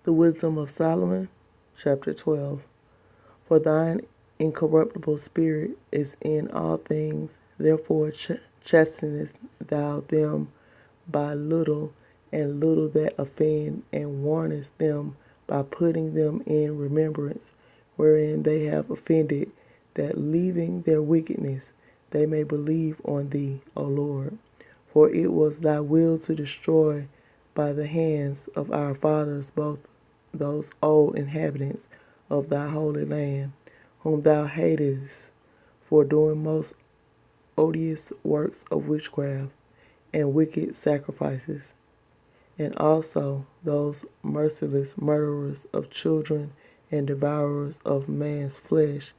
The Wisdom of Solomon, chapter 12. For thine incorruptible spirit is in all things, therefore chastenest thou them by little and little that offend, and warnest them by putting them in remembrance, wherein they have offended, that leaving their wickedness they may believe on thee, O Lord. For it was thy will to destroy by the hands of our fathers both those old inhabitants of thy holy land, whom thou hatest for doing most odious works of witchcraft and wicked sacrifices, and also those merciless murderers of children and devourers of man's flesh,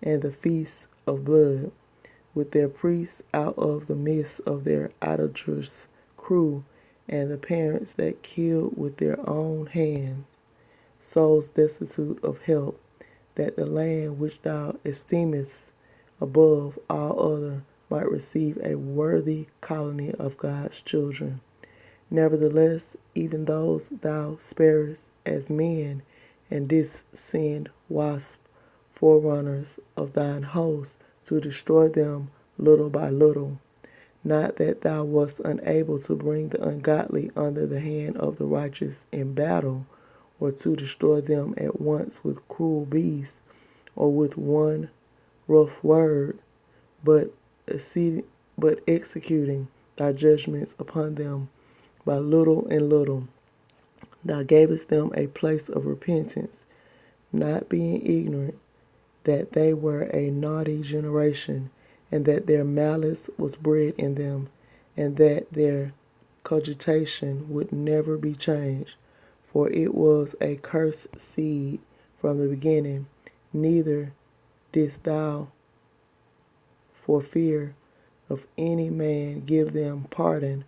and the feasts of blood, with their priests out of the midst of their idolatrous crew, and the parents that killed with their own hands, souls destitute of help, that the land which thou esteemest above all other might receive a worthy colony of God's children. Nevertheless, even those thou sparest as men, and didst send wasps, forerunners of thine host, to destroy them little by little. Not that thou wast unable to bring the ungodly under the hand of the righteous in battle, or to destroy them at once with cruel beasts, or with one rough word, but executing thy judgments upon them by little and little. Thou gavest them a place of repentance, not being ignorant that they were a naughty generation, and that their malice was bred in them, and that their cogitation would never be changed. For it was a cursed seed from the beginning, neither didst thou, for fear of any man, give them pardon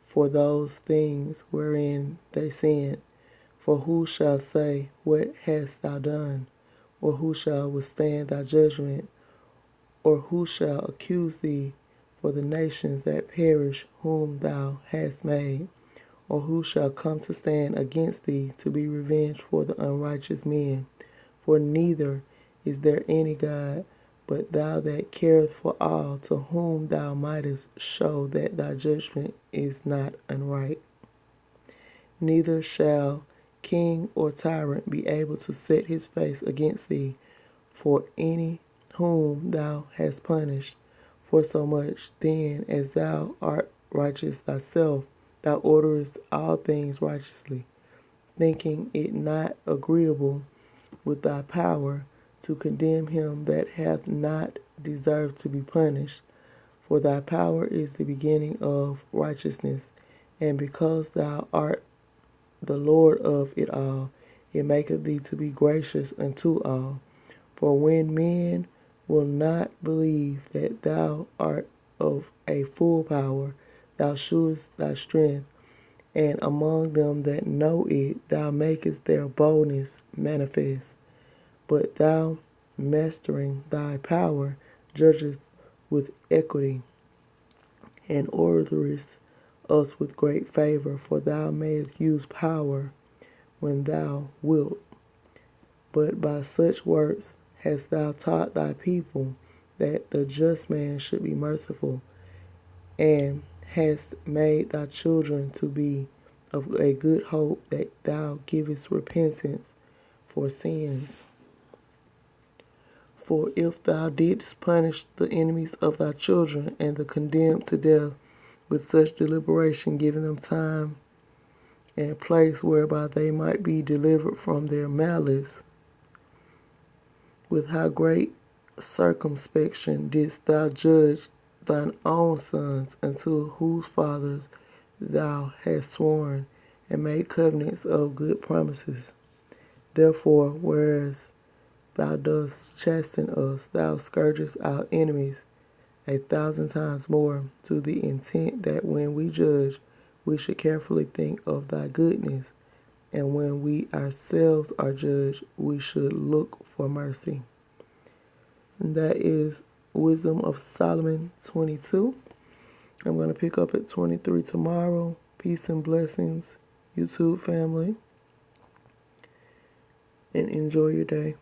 for those things wherein they sinned. For who shall say, what hast thou done? Or who shall withstand thy judgment? Or who shall accuse thee for the nations that perish whom thou hast made? Or who shall come to stand against thee to be revenged for the unrighteous men? For neither is there any God but thou that careth for all, to whom thou mightest show that thy judgment is not unright. Neither shall king or tyrant be able to set his face against thee, for any whom thou hast punished. For so much then as thou art righteous thyself, thou orderest all things righteously, thinking it not agreeable with thy power to condemn him that hath not deserved to be punished. For thy power is the beginning of righteousness, and because thou art the Lord of it all, it maketh thee to be gracious unto all. For when men will not believe that thou art of a full power, thou shewest thy strength, and among them that know it, thou makest their boldness manifest. But thou, mastering thy power, judgest with equity, and orderest us with great favor, for thou mayest use power when thou wilt. But by such works hast thou taught thy people that the just man should be merciful, and hast made thy children to be of a good hope, that thou givest repentance for sins. For if thou didst punish the enemies of thy children, and the condemned to death, with such deliberation, giving them time and place whereby they might be delivered from their malice, with how great circumspection didst thou judge thine own sons, unto whose fathers thou hast sworn, and made covenants of good promises. Therefore, whereas thou dost chasten us, thou scourgest our enemies 1,000 times more, to the intent that when we judge, we should carefully think of thy goodness, and when we ourselves are judged, we should look for mercy. And that is Wisdom of Solomon 22. I'm going to pick up at 23 tomorrow. Peace and blessings, YouTube family. and enjoy your day.